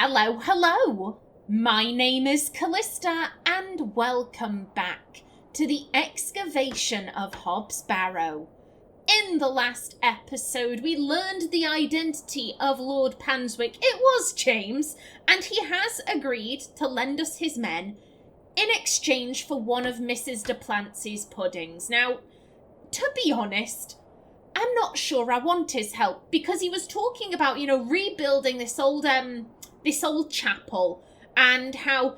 Hello, hello! My name is Callista, and welcome back to the Excavation of Hob's Barrow. In the last episode, we learned the identity of Lord Panswick. It was James, and he has agreed to lend us his men in exchange for one of Mrs. de Plancy's puddings. Now, to be honest, I'm not sure I want his help, because he was talking about, rebuilding this old chapel, and how,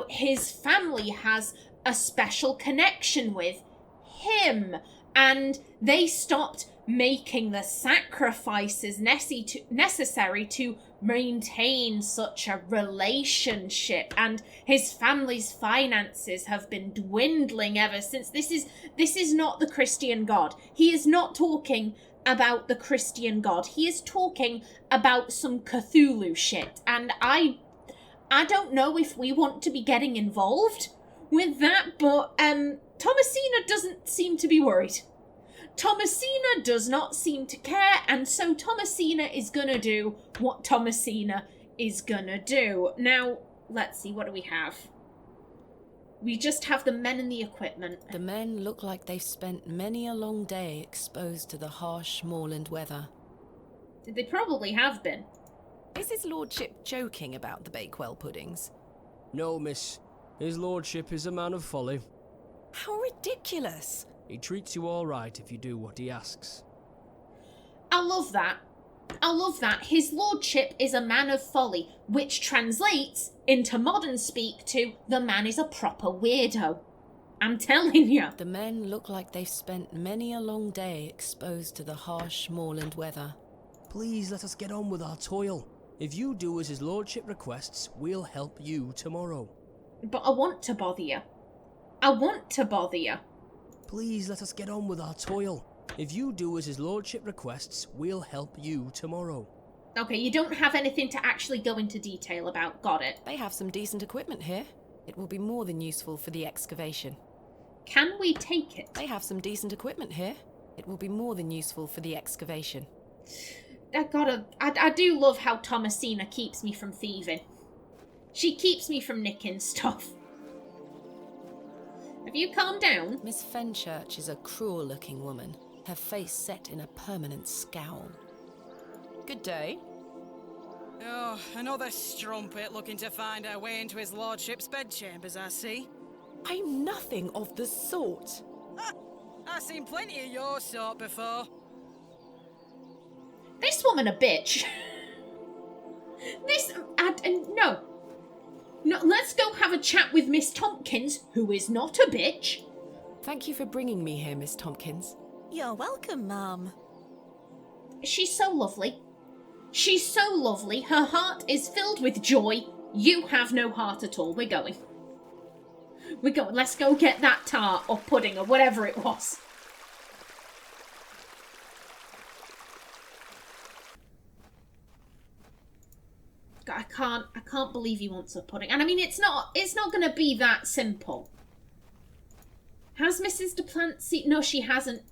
his family has a special connection with him, and they stopped making the sacrifices necessary to maintain such a relationship, and his family's finances have been dwindling ever since. This is not the Christian God. He is not talking about the Christian God. He is talking about some Cthulhu shit, and I don't know if we want to be getting involved with that, but Thomasina doesn't seem to be worried. Thomasina does not seem to care, and so Thomasina is gonna do what Thomasina is gonna do. Now, let's see, what do we have? We just have the men and the equipment. The men look like they've spent many a long day exposed to the harsh moorland weather. They probably have been. Is his lordship joking about the Bakewell puddings? No, miss. His lordship is a man of folly. How ridiculous! He treats you all right if you do what he asks. I love that. His lordship is a man of folly, which translates into modern speak to the man is a proper weirdo. I'm telling you. The men look like they've spent many a long day exposed to the harsh moorland weather. Please let us get on with our toil. If you do as his lordship requests, we'll help you tomorrow. But I want to bother you. Please let us get on with our toil. If you do as his lordship requests, we'll help you tomorrow. Okay, you don't have anything to actually go into detail about. Got it. They have some decent equipment here. It will be more than useful for the excavation. Can we take it? They have some decent equipment here. It will be more than useful for the excavation. I do love how Thomasina keeps me from thieving. She keeps me from nicking stuff. Have you calmed down? Miss Fenchurch is a cruel-looking woman, her face set in a permanent scowl. Good day. Oh, another strumpet looking to find her way into his lordship's bedchambers, I see. I'm nothing of the sort. I've seen plenty of your sort before. This woman a bitch. No, let's go have a chat with Miss Tompkins, who is not a bitch. Thank you for bringing me here, Miss Tompkins. You're welcome, ma'am. She's so lovely. Her heart is filled with joy. You have no heart at all. We're going. Let's go get that tart or pudding or whatever it was. God, I can't believe he wants a pudding. And I mean, it's not going to be that simple. Has Mrs. de Plancy... No, she hasn't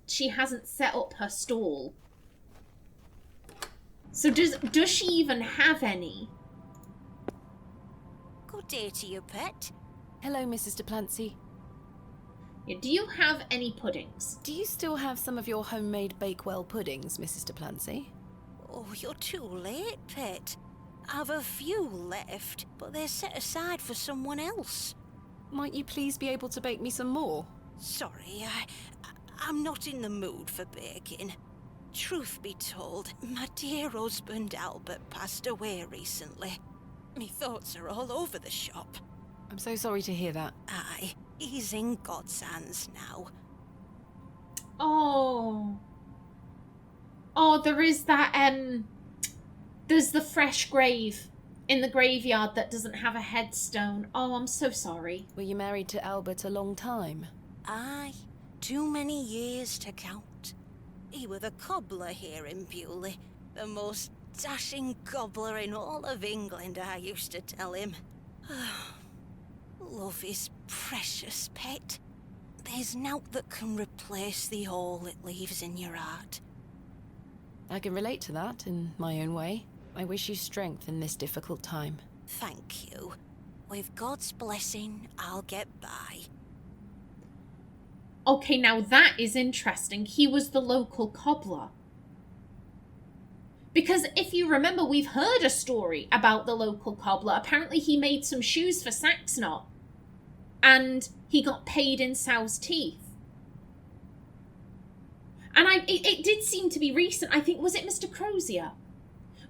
set up her stall. So does she even have any? Good day to you, pet. Hello, Mrs. de Plancy. Yeah, do you have any puddings? Do you still have some of your homemade Bakewell puddings, Mrs. de Plancy? Oh, you're too late, pet. I've a few left, but they're set aside for someone else. Might you please be able to bake me some more? Sorry, I'm not in the mood for baking. Truth be told, my dear husband Albert passed away recently. Me thoughts are all over the shop. I'm so sorry to hear that. Aye, he's in God's hands now. Oh, there is that, there's the fresh grave in the graveyard that doesn't have a headstone. Oh, I'm so sorry. Were you married to Albert a long time? Aye, too many years to count. He were the cobbler here in Bewley, the most dashing cobbler in all of England, I used to tell him. Love is precious, pet. There's nought that can replace the hole it leaves in your heart. I can relate to that in my own way. I wish you strength in this difficult time. Thank you. With God's blessing, I'll get by. Okay, now that is interesting. He was the local cobbler. Because if you remember, we've heard a story about the local cobbler. Apparently he made some shoes for Saxnot. And he got paid in sow's teeth. And it did seem to be recent. I think, was it Mr. Crozier?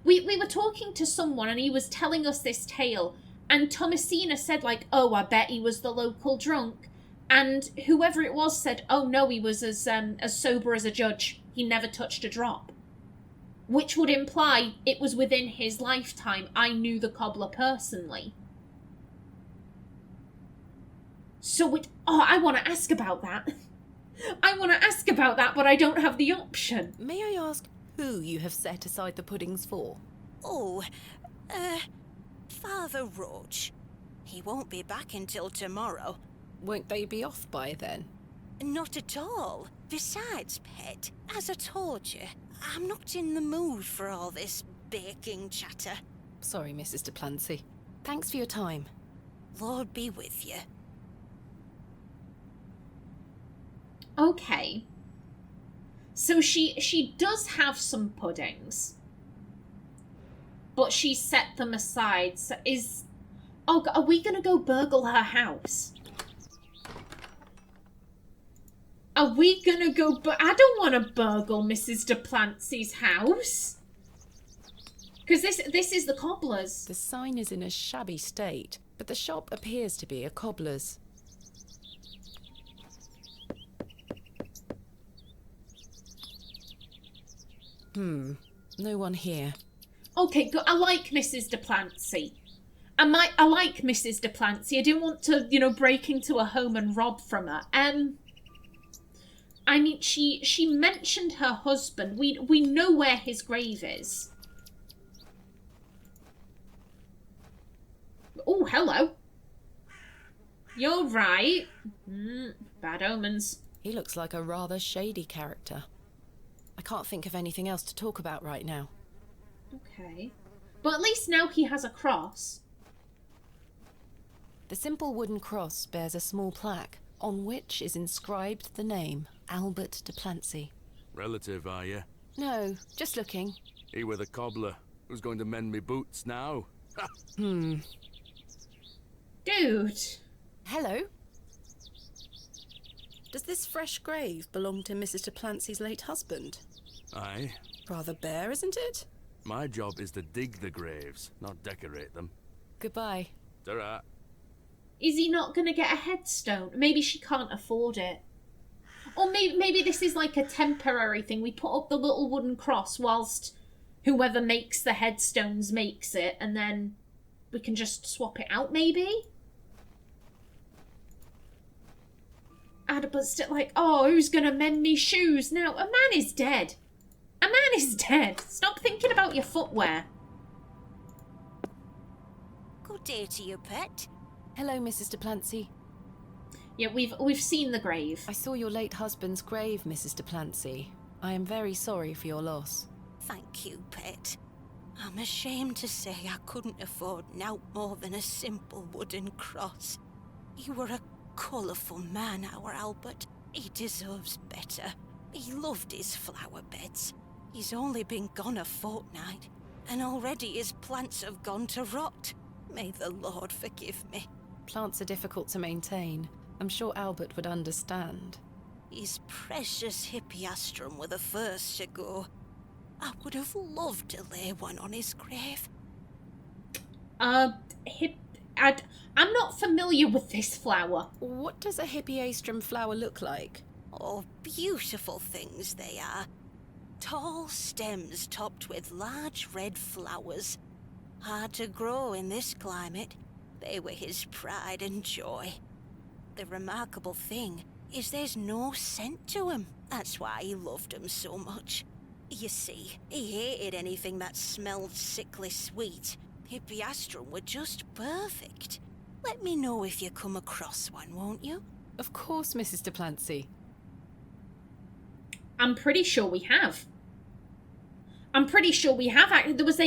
We were talking to someone and he was telling us this tale. And Thomasina said, like, oh, I bet he was the local drunk. And whoever it was said, oh, no, he was as sober as a judge. He never touched a drop. Which would imply it was within his lifetime. I knew the cobbler personally. So I want to ask about that. I want to ask about that, but I don't have the option. May I ask who you have set aside the puddings for? Oh, Father Roach. He won't be back until tomorrow. Won't they be off by then? Not at all. Besides, Pet, as I told you, I'm not in the mood for all this baking chatter. Sorry, Mrs. de Plancy. Thanks for your time. Lord be with you. Okay. So she does have some puddings. But she set them aside. So are we going to go burgle her house? Are we going to go... I don't want to burgle Mrs. de Plancy's house. Because this is the cobbler's. The sign is in a shabby state, but the shop appears to be a cobbler's. No one here. Okay, good. I like Mrs. de Plancy. I like Mrs. de Plancy. I didn't want to, break into a home and rob from her. I mean, she mentioned her husband. We know where his grave is. Oh, hello. You're right. Bad omens. He looks like a rather shady character. I can't think of anything else to talk about right now. Okay. But at least now he has a cross. The simple wooden cross bears a small plaque, on which is inscribed the name Albert de Plancy. Relative, are you? No, just looking. He were the cobbler. Who's going to mend me boots now? Dude. Hello? Does this fresh grave belong to Mrs. de Plancy's late husband? Aye. Rather bare, isn't it? My job is to dig the graves, not decorate them. Goodbye. Ta-ra. Is he not going to get a headstone? Maybe she can't afford it. Or maybe this is like a temporary thing. We put up the little wooden cross whilst whoever makes the headstones makes it, and then we can just swap it out, maybe? But still, like, oh, who's going to mend me shoes now? A man is dead. A man is dead. Stop thinking about your footwear. Good day to you, Pet. Hello, Mrs. de Plancy. Yeah, we've seen the grave. I saw your late husband's grave, Mrs. de Plancy. I am very sorry for your loss. Thank you, Pet. I'm ashamed to say I couldn't afford nought more than a simple wooden cross. You were a colourful man, our Albert. He deserves better. He loved his flower beds. He's only been gone a fortnight, and already his plants have gone to rot. May the Lord forgive me. Plants are difficult to maintain. I'm sure Albert would understand. His precious hippeastrum were the first to go. I would have loved to lay one on his grave. I'm not familiar with this flower. What does a hippeastrum flower look like? Oh, beautiful things they are. Tall stems topped with large red flowers. Hard to grow in this climate. They were his pride and joy. The remarkable thing is there's no scent to 'em. That's why he loved 'em so much. You see, he hated anything that smelled sickly sweet. Hippeastrum were just perfect. Let me know if you come across one, won't you? Of course, Mrs. de Plancy. I'm pretty sure we have. There was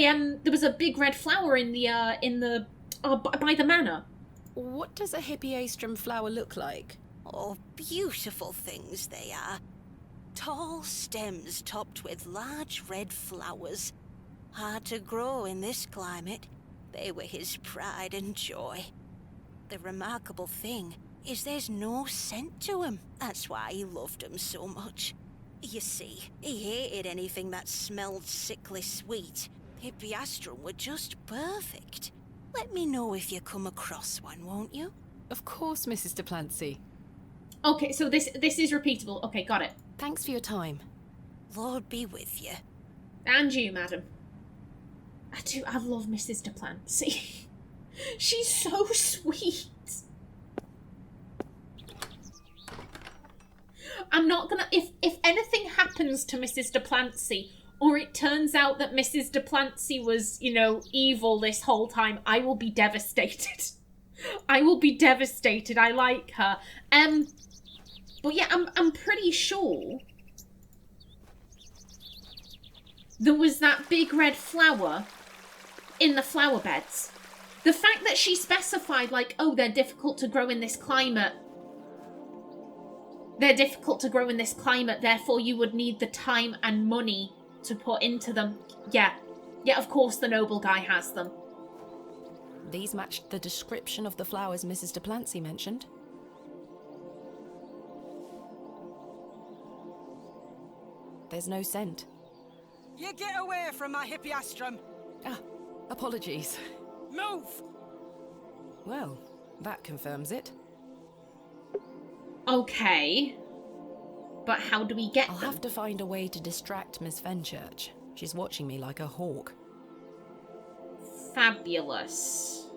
a big red flower in the by the manor. What does a hippiastrum flower look like? Oh, beautiful things they are. Tall stems topped with large red flowers. Hard to grow in this climate. They were his pride and joy. The remarkable thing is there's no scent to 'em. That's why he loved 'em so much. You see, he hated anything that smelled sickly sweet. Hippiastrum were just perfect. Let me know if you come across one, won't you? Of course, Mrs. de Plancy. Okay, so this is repeatable. Okay, got it. Thanks for your time. Lord be with you. And you, madam. I love Mrs. de Plancy. She's so sweet. I'm not gonna... If anything happens to Mrs. de Plancy, or it turns out that Mrs. de Plancy was, you know, evil this whole time, I will be devastated. I will be devastated. I like her. But yeah, I'm pretty sure there was that big red flower in the flower beds. The fact that she specified, like, oh, they're difficult to grow in this climate. They're difficult to grow in this climate, therefore you would need the time and money to put into them. Yeah. Yeah, of course the noble guy has them. These matched the description of the flowers Mrs. de Plancy mentioned. There's no scent. You get away from my hippiastrum. Ah, apologies. Move! Well, that confirms it. Okay. But how do we get I'll them? have to find a way to distract Miss Fenchurch. She's watching me like a hawk. Fabulous.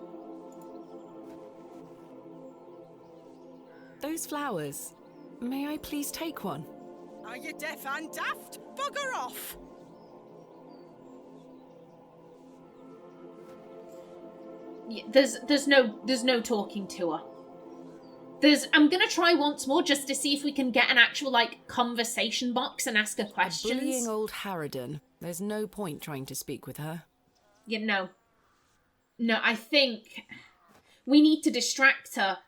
Those flowers. May I please take one? Are you deaf and daft? Bugger off! Yeah, there's no talking to her. I'm gonna try once more just to see if we can get an actual, like, conversation box and ask her questions. Bullying old Harridan. There's no point trying to speak with her. Yeah, no. No, I think we need to distract her.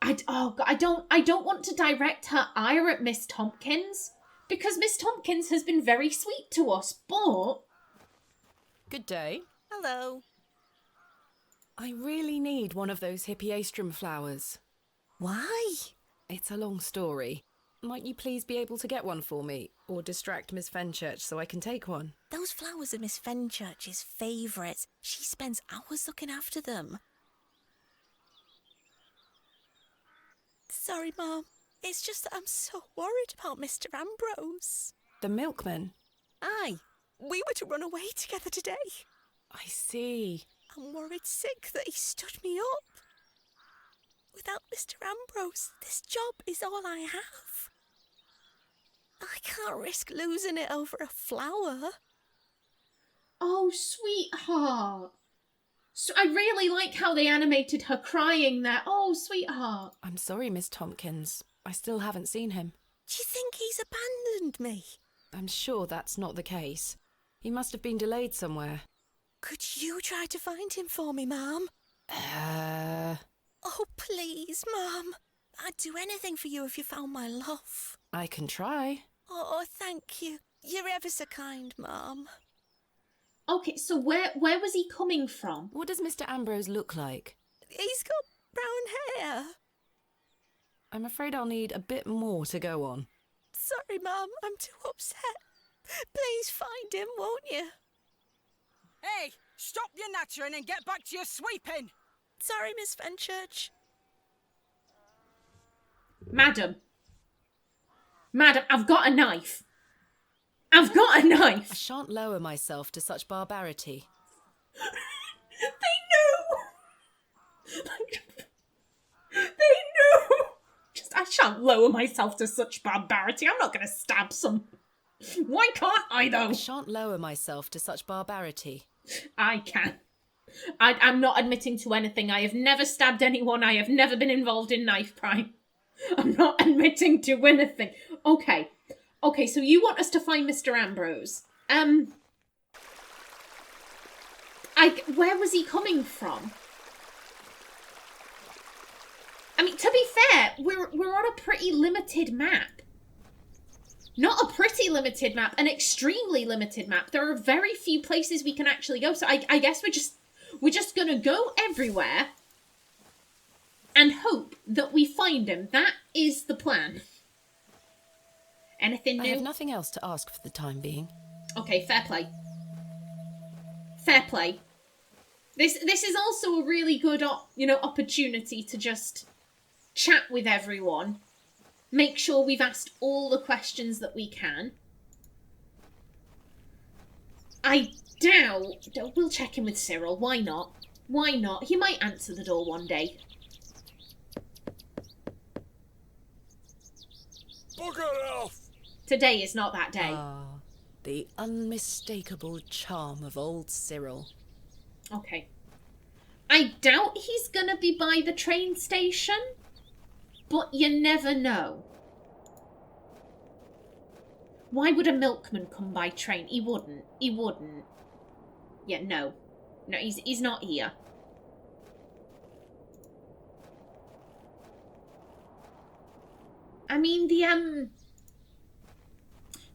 I don't want to direct her ire at Miss Tompkins, because Miss Tompkins has been very sweet to us, but... Good day. Hello. I really need one of those hippiastrum flowers. Why? It's a long story. Might you please be able to get one for me, or distract Miss Fenchurch so I can take one? Those flowers are Miss Fenchurch's favourites. She spends hours looking after them. Sorry, Mum. It's just that I'm so worried about Mr. Ambrose. The milkman? Aye. We were to run away together today. I see. I'm worried sick that he stood me up. Without Mr. Ambrose, this job is all I have. I can't risk losing it over a flower. Oh, sweetheart. So I really like how they animated her crying there. Oh, sweetheart. I'm sorry, Miss Tompkins. I still haven't seen him. Do you think he's abandoned me? I'm sure that's not the case. He must have been delayed somewhere. Could you try to find him for me, Mum? Oh, please, Mum. I'd do anything for you if you found my love. I can try. Oh, thank you. You're ever so kind, Mum. Okay, so where was he coming from? What does Mr. Ambrose look like? He's got brown hair. I'm afraid I'll need a bit more to go on. Sorry, Mum. I'm too upset. Please find him, won't you? Hey, stop your nattering and get back to your sweeping! Sorry, Miss Fenchurch. Madam, I've got a knife. I've got a knife. I shan't lower myself to such barbarity. They knew. I shan't lower myself to such barbarity. I'm not going to stab some. Why can't I, though? I shan't lower myself to such barbarity. I can. I'm not admitting to anything. I have never stabbed anyone. I have never been involved in knife crime. I'm not admitting to anything. Okay, so you want us to find Mr. Ambrose. Where was he coming from? I mean, to be fair, we're on a pretty limited map. Not a pretty limited map, an extremely limited map. There are very few places we can actually go. So I guess we're just gonna go everywhere and hope that we find him. That is the plan. Anything new? I have nothing else to ask for the time being. Okay, fair play. Fair play. This is also a really good, opportunity to just chat with everyone. Make sure we've asked all the questions that we can. I doubt... We'll check in with Cyril. Why not? Why not? He might answer the door one day. Bugger off! Today is not that day. Ah, the unmistakable charm of old Cyril. Okay. I doubt he's gonna be by the train station, but you never know. Why would a milkman come by train? He wouldn't. He wouldn't. Yeah, no. No, he's not here. I mean,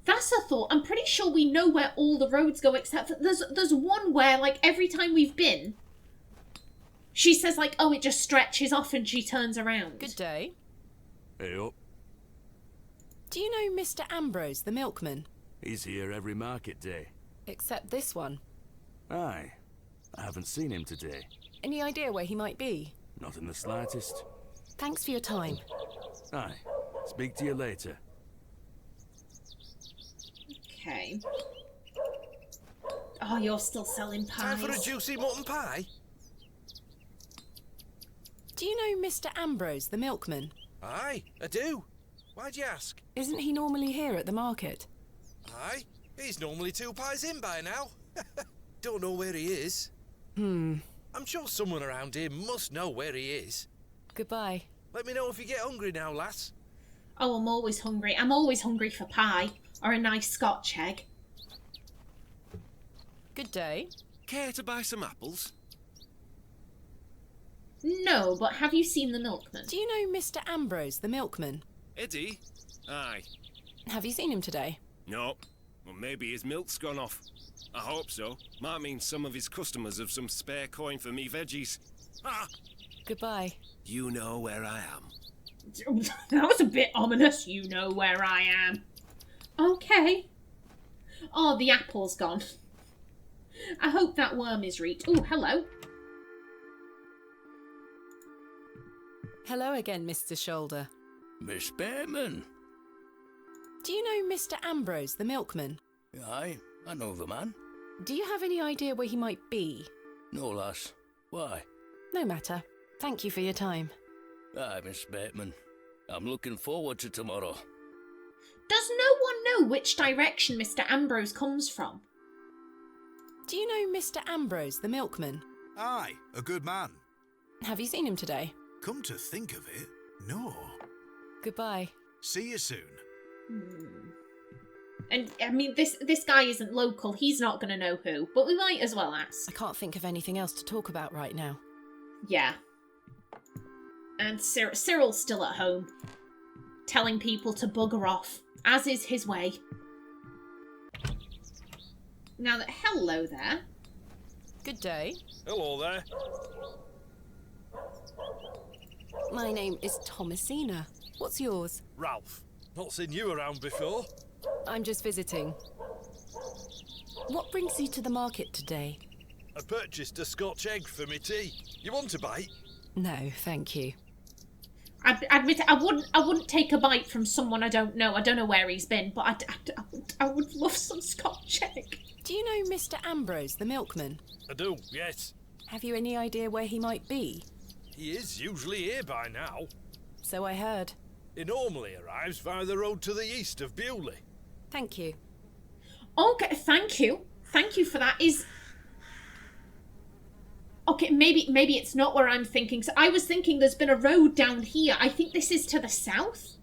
that's a thought. I'm pretty sure we know where all the roads go, except for there's one where, like, every time we've been, she says, like, oh, it just stretches off and she turns around. Good day. Hey up. Do you know Mr. Ambrose, the milkman? He's here every market day. Except this one. Aye. I haven't seen him today. Any idea where he might be? Not in the slightest. Thanks for your time. Aye. Speak to you later. Okay. Oh, you're still selling pies. Time for a juicy mutton pie? Do you know Mr. Ambrose, the milkman? Aye, I do. Why'd you ask? Isn't he normally here at the market? Aye, he's normally 2 pies in by now. Don't know where he is. I'm sure someone around here must know where he is. Goodbye. Let me know if you get hungry now, lass. Oh, I'm always hungry. I'm always hungry for pie. Or a nice Scotch egg. Good day. Care to buy some apples? No, but have you seen the milkman? Do you know Mr. Ambrose, the milkman? Eddie? Aye. Have you seen him today? No. Well, maybe his milk's gone off. I hope so. Might mean some of his customers have some spare coin for me veggies. Ah! Goodbye. You know where I am. That was a bit ominous. You know where I am. Okay. Oh, the apple's gone. I hope that worm is reached. Oh, hello. Hello again, Mr. Shoulder. Miss Bateman. Do you know Mr. Ambrose, the milkman? Aye, I know the man. Do you have any idea where he might be? No, lass. Why? No matter. Thank you for your time. Aye, Miss Bateman. I'm looking forward to tomorrow. Does no one know which direction Mr. Ambrose comes from? Do you know Mr. Ambrose, the milkman? Aye, a good man. Have you seen him today? Come to think of it, no. Goodbye. See you soon. And, I mean, this guy isn't local. He's not going to know who. But we might as well ask. I can't think of anything else to talk about right now. Yeah. And Cyril's still at home. Telling people to bugger off. As is his way. Now that... Hello there. Good day. Hello there. My name is Thomasina. What's yours? Ralph. Not seen you around before. I'm just visiting. What brings you to the market today? I purchased a Scotch egg for me tea. You want a bite? No, thank you. I admit it, I wouldn't take a bite from someone I don't know. I don't know where he's been, but I would love some Scotch egg. Do you know Mr. Ambrose, the milkman? I do, yes. Have you any idea where he might be? He is usually here by now. So I heard. He normally arrives via the road to the east of Bewley. Thank you. Okay, thank you. Thank you for that. Okay, maybe it's not where I'm thinking. So I was thinking there's been a road down here. I think this is to the south.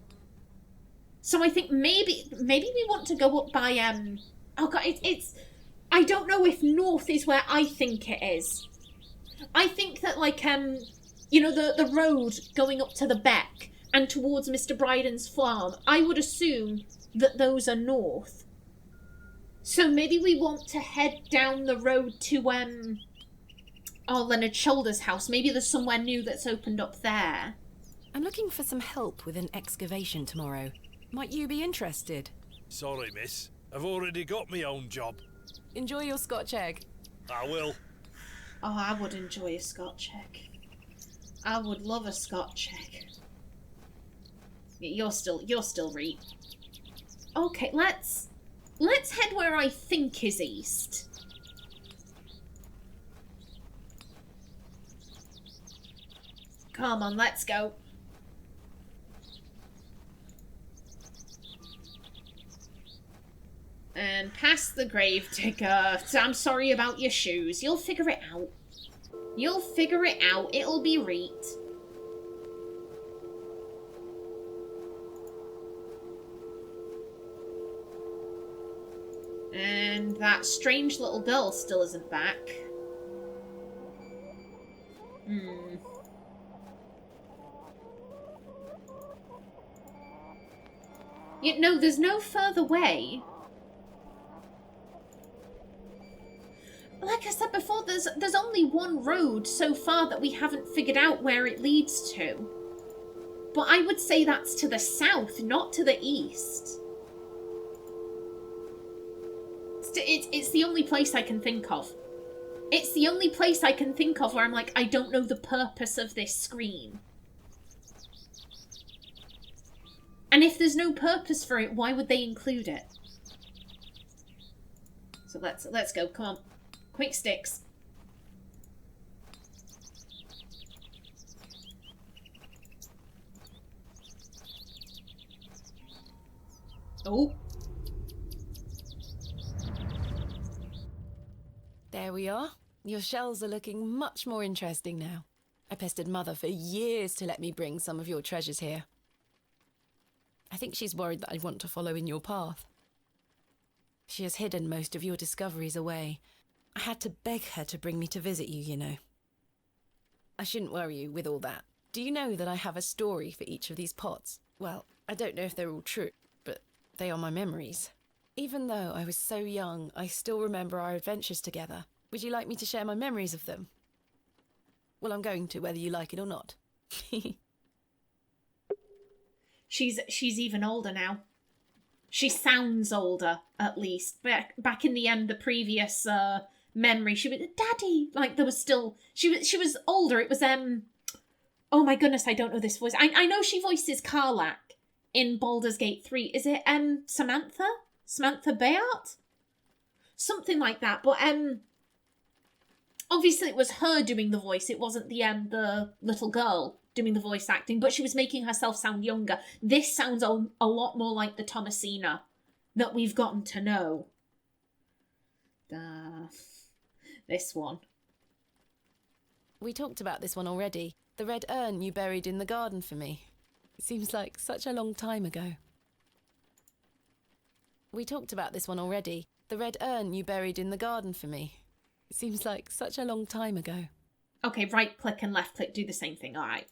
So I think maybe we want to go up by Oh god, it's I don't know if north is where I think it is. I think that, like, you know, the road going up to the beck and towards Mr. Bryden's farm, I would assume that those are north. So maybe we want to head down the road to, Leonard Shoulder's house. Maybe there's somewhere new that's opened up there. I'm looking for some help with an excavation tomorrow. Might you be interested? Sorry, miss. I've already got my own job. Enjoy your Scotch egg. I will. Oh, I would enjoy a Scotch egg. I would love a Scotch egg. You're still Reet. Okay, let's head where I think is east. Come on, let's go. And past the gravedigger. I'm sorry about your shoes. You'll figure it out. You'll figure it out. It'll be Reet. And that strange little girl still isn't back. No, there's no further way. Like I said before, there's only one road so far that we haven't figured out where it leads to. But I would say that's to the south, not to the east. It's the only place I can think of. It's the only place I can think of where I'm like, I don't know the purpose of this screen. And if there's no purpose for it, why would they include it? So let's go. Come on. Quick sticks. Oh. There we are. Your shells are looking much more interesting now. I pestered Mother for years to let me bring some of your treasures here. I think she's worried that I want to follow in your path. She has hidden most of your discoveries away. I had to beg her to bring me to visit you, you know. I shouldn't worry you with all that. Do you know that I have a story for each of these pots? Well, I don't know if they're all true, but they are my memories. Even though I was so young, I still remember our adventures together. Would you like me to share my memories of them? Well, I'm going to, whether you like it or not. She's even older now. She sounds older, at least. Back in the end, the previous memory, she was Daddy. Like there was still she was older. It was oh my goodness, I don't know this voice. I know she voices Karlach in Baldur's Gate 3. Is it Samantha? Samantha Bayard? Something like that. But obviously it was her doing the voice. It wasn't the little girl doing the voice acting, but she was making herself sound younger. This sounds a lot more like the Thomasina that we've gotten to know. This one. We talked about this one already. The red urn you buried in the garden for me. It seems like such a long time ago. We talked about this one already. The red urn you buried in the garden for me. It seems like such a long time ago. Okay, right click and left click do the same thing. All right.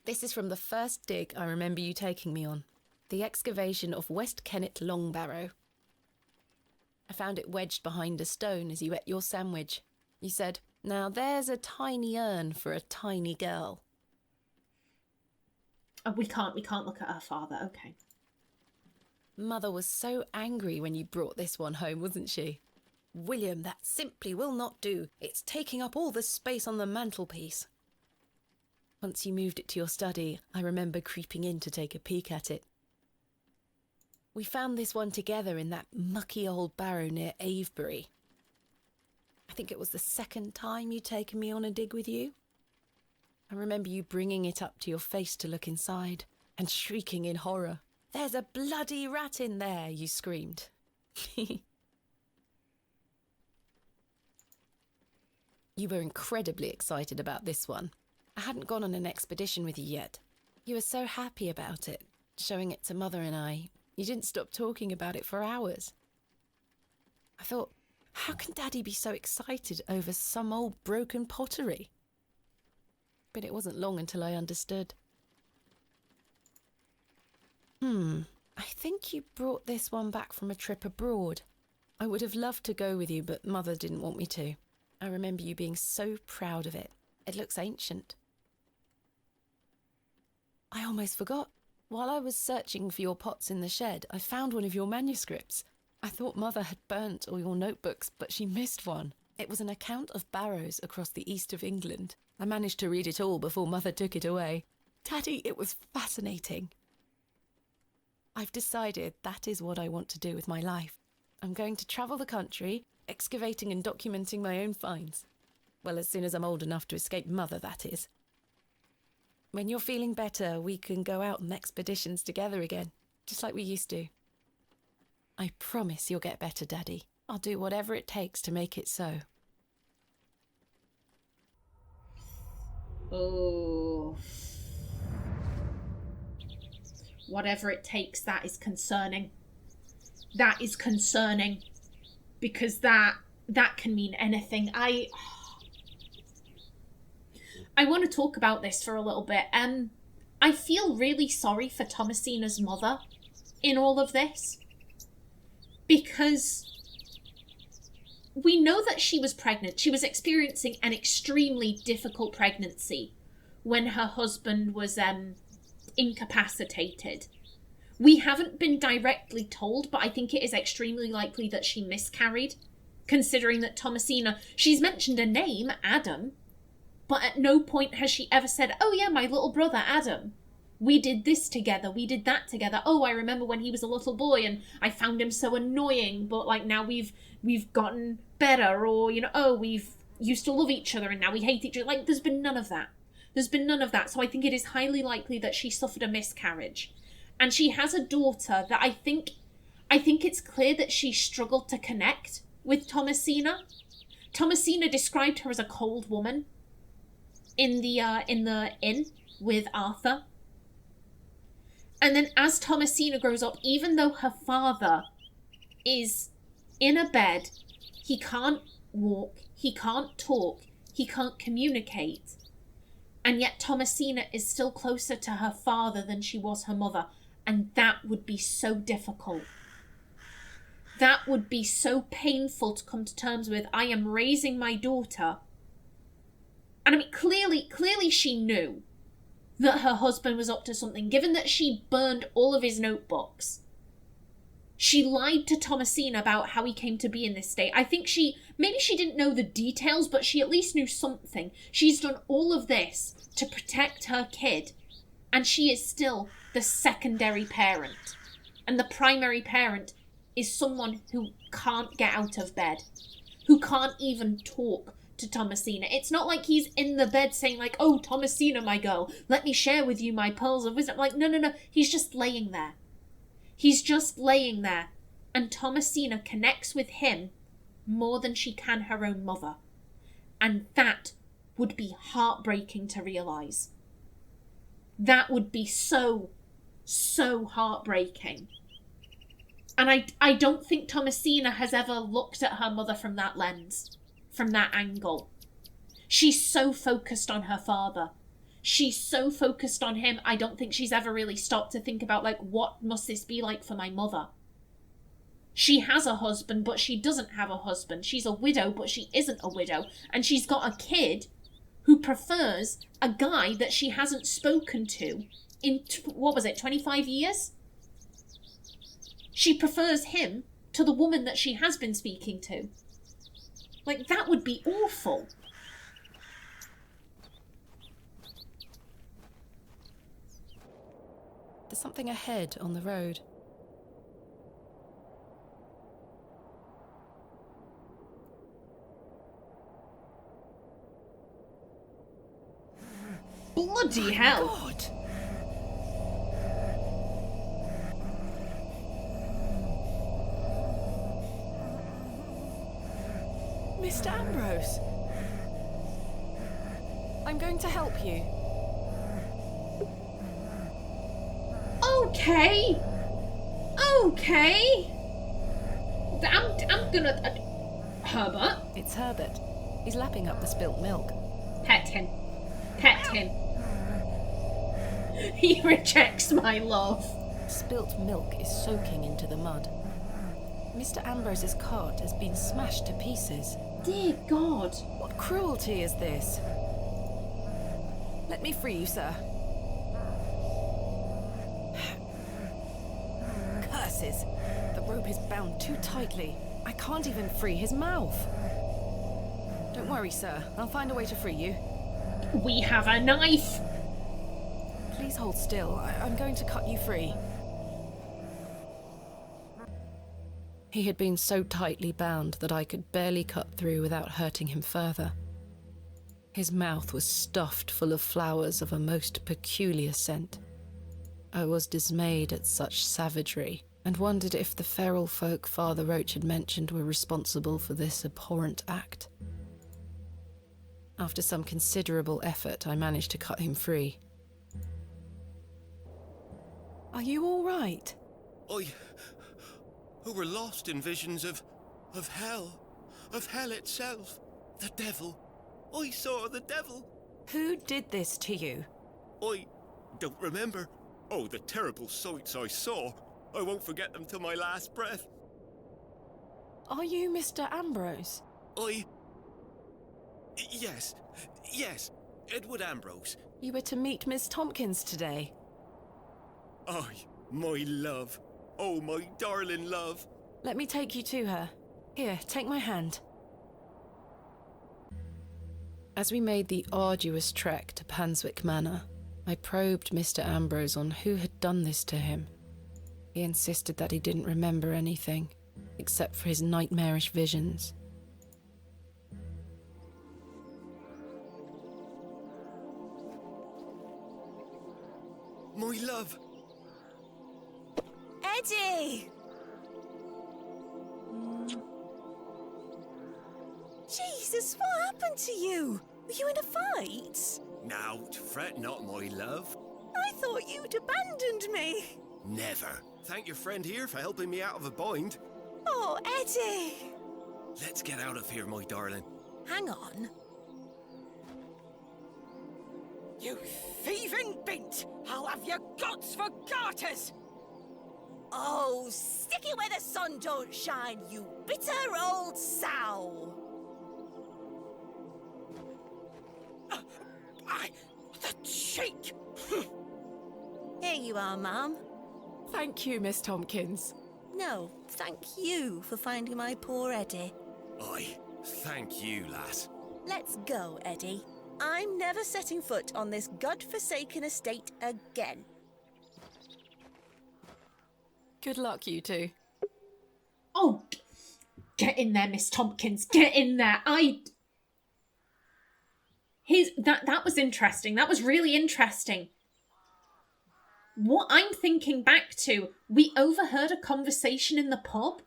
This is from the first dig I remember you taking me on. The excavation of West Kennet Long Barrow. I found it wedged behind a stone as you ate your sandwich. You said, "Now there's a tiny urn for a tiny girl." Oh, we can't look at her father. Okay. Mother was so angry when you brought this one home, wasn't she? "William, that simply will not do. It's taking up all the space on the mantelpiece." Once you moved it to your study, I remember creeping in to take a peek at it. We found this one together in that mucky old barrow near Avebury. I think it was the second time you'd taken me on a dig with you. I remember you bringing it up to your face to look inside and shrieking in horror. "There's a bloody rat in there," you screamed. You were incredibly excited about this one. I hadn't gone on an expedition with you yet. You were so happy about it, showing it to Mother and I. You didn't stop talking about it for hours. I thought, how can Daddy be so excited over some old broken pottery? But it wasn't long until I understood. I think you brought this one back from a trip abroad. I would have loved to go with you, but Mother didn't want me to. I remember you being so proud of it. It looks ancient. I almost forgot. While I was searching for your pots in the shed, I found one of your manuscripts. I thought Mother had burnt all your notebooks, but she missed one. It was an account of barrows across the east of England. I managed to read it all before Mother took it away. Daddy, it was fascinating. I've decided that is what I want to do with my life. I'm going to travel the country, excavating and documenting my own finds. Well, as soon as I'm old enough to escape Mother, that is. When you're feeling better, we can go out on expeditions together again, just like we used to. I promise you'll get better, Daddy. I'll do whatever it takes to make it so. Oh. Whatever it takes, that is concerning. That is concerning. Because that can mean anything. I want to talk about this for a little bit. I feel really sorry for Thomasina's mother in all of this. Because we know that she was pregnant. She was experiencing an extremely difficult pregnancy when her husband was incapacitated. We haven't been directly told, but I think it is extremely likely that she miscarried, considering that Thomasina, she's mentioned a name, Adam, but at no point has she ever said, oh yeah, my little brother Adam. We did this together, we did that together. Oh, I remember when he was a little boy and I found him so annoying, but like now we've gotten better, or, you know, oh, we've used to love each other and now we hate each other. Like, there's been none of that. There's been none of that. So I think it is highly likely that she suffered a miscarriage. And she has a daughter that I think it's clear that she struggled to connect with Thomasina. Thomasina described her as a cold woman in the inn with Arthur. And then as Thomasina grows up, even though her father is in a bed, he can't walk, he can't talk, he can't communicate. And yet Thomasina is still closer to her father than she was her mother. And that would be so difficult. That would be so painful to come to terms with. I am raising my daughter. And I mean, clearly she knew that her husband was up to something, given that she burned all of his notebooks. She lied to Thomasina about how he came to be in this state. I think maybe she didn't know the details, but she at least knew something. She's done all of this to protect her kid, and she is still the secondary parent. And the primary parent is someone who can't get out of bed, who can't even talk to Thomasina. It's not like he's in the bed saying like, oh, Thomasina, my girl, let me share with you my pearls of wisdom. Like, no. He's just laying there. He's just laying there. And Thomasina connects with him more than she can her own mother. And that would be heartbreaking to realise. That would be so heartbreaking. And I don't think Thomasina has ever looked at her mother from that lens, from that angle. She's so focused on her father. She's so focused on him, I don't think she's ever really stopped to think about, like, what must this be like for my mother? She has a husband, but she doesn't have a husband. She's a widow, but she isn't a widow. And she's got a kid who prefers a guy that she hasn't spoken to in, 25 years? She prefers him to the woman that she has been speaking to. Like, that would be awful. There's something ahead on the road. Bloody hell! God. Mr. Ambrose, I'm going to help you. Okay. I'm gonna... Herbert? It's Herbert. He's lapping up the spilt milk. Pet him. Pet him. He rejects my love. Spilt milk is soaking into the mud. Mr. Ambrose's cart has been smashed to pieces. Dear God. What cruelty is this? Let me free you, sir. Curses! The rope is bound too tightly. I can't even free his mouth. Don't worry, sir. I'll find a way to free you. We have a knife. Please hold still. I'm going to cut you free. He had been so tightly bound that I could barely cut through without hurting him further. His mouth was stuffed full of flowers of a most peculiar scent. I was dismayed at such savagery, and wondered if the feral folk Father Roach had mentioned were responsible for this abhorrent act. After some considerable effort, I managed to cut him free. Are you all right? Who were lost in visions of hell itself, the devil. I saw the devil. Who did this to you? I don't remember. Oh, the terrible sights I saw. I won't forget them till my last breath. Are you Mr. Ambrose? Yes, Edward Ambrose. You were to meet Miss Tompkins today. My love. Oh, my darling love. Let me take you to her. Here, take my hand. As we made the arduous trek to Panswick Manor, I probed Mr. Ambrose on who had done this to him. He insisted that he didn't remember anything, except for his nightmarish visions. My love. Eddie! Jesus, what happened to you? Were you in a fight? Now, fret not, my love. I thought you'd abandoned me. Never. Thank your friend here for helping me out of a bind. Oh, Eddie! Let's get out of here, my darling. Hang on. You thieving bint! I'll have your guts for garters! Oh, stick it where the sun don't shine, you bitter old sow! The cheek! Here you are, Mum. Thank you, Miss Tompkins. No, thank you for finding my poor Eddie. Aye, thank you, lass. Let's go, Eddie. I'm never setting foot on this godforsaken estate again. Good luck, you two. Oh, get in there, Miss Tompkins. Get in there. That was interesting. That was really interesting. What I'm thinking back to, we overheard a conversation in the pub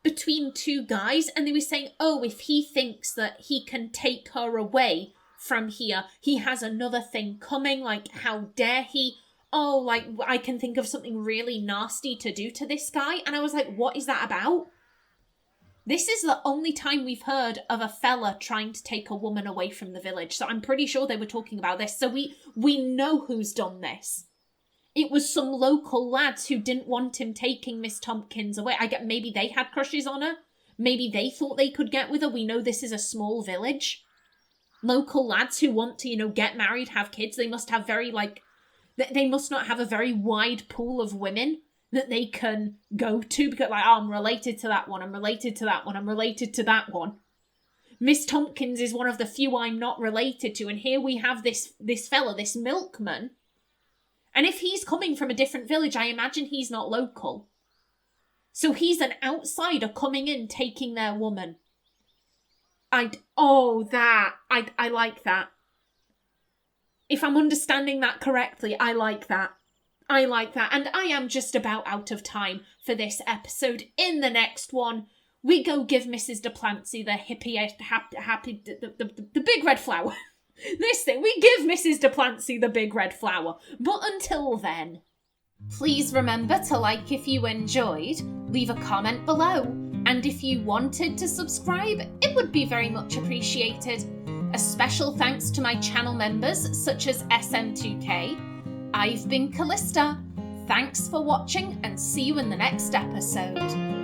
between two guys, and they were saying, oh, if he thinks that he can take her away from here, he has another thing coming, like, how dare he? Oh, like, I can think of something really nasty to do to this guy. And I was like, what is that about? This is the only time we've heard of a fella trying to take a woman away from the village. So I'm pretty sure they were talking about this. So we know who's done this. It was some local lads who didn't want him taking Miss Tompkins away. I get maybe they had crushes on her. Maybe they thought they could get with her. We know this is a small village. Local lads who want to, get married, have kids. They must have they must not have a very wide pool of women that they can go to because, I'm related to that one, I'm related to that one, I'm related to that one. Miss Tompkins is one of the few I'm not related to, and here we have this fella, this milkman. And if he's coming from a different village, I imagine he's not local. So he's an outsider coming in, taking their woman. I like that. If I'm understanding that correctly, I like that. And I am just about out of time for this episode. In the next one, we go give Mrs. de Plancy the the big red flower. We give Mrs. de Plancy the big red flower. But until then, please remember to like if you enjoyed, leave a comment below, And if you wanted to subscribe, it would be very much appreciated. A special thanks to my channel members such as SM2K. I've been Kallista. Thanks for watching and see you in the next episode.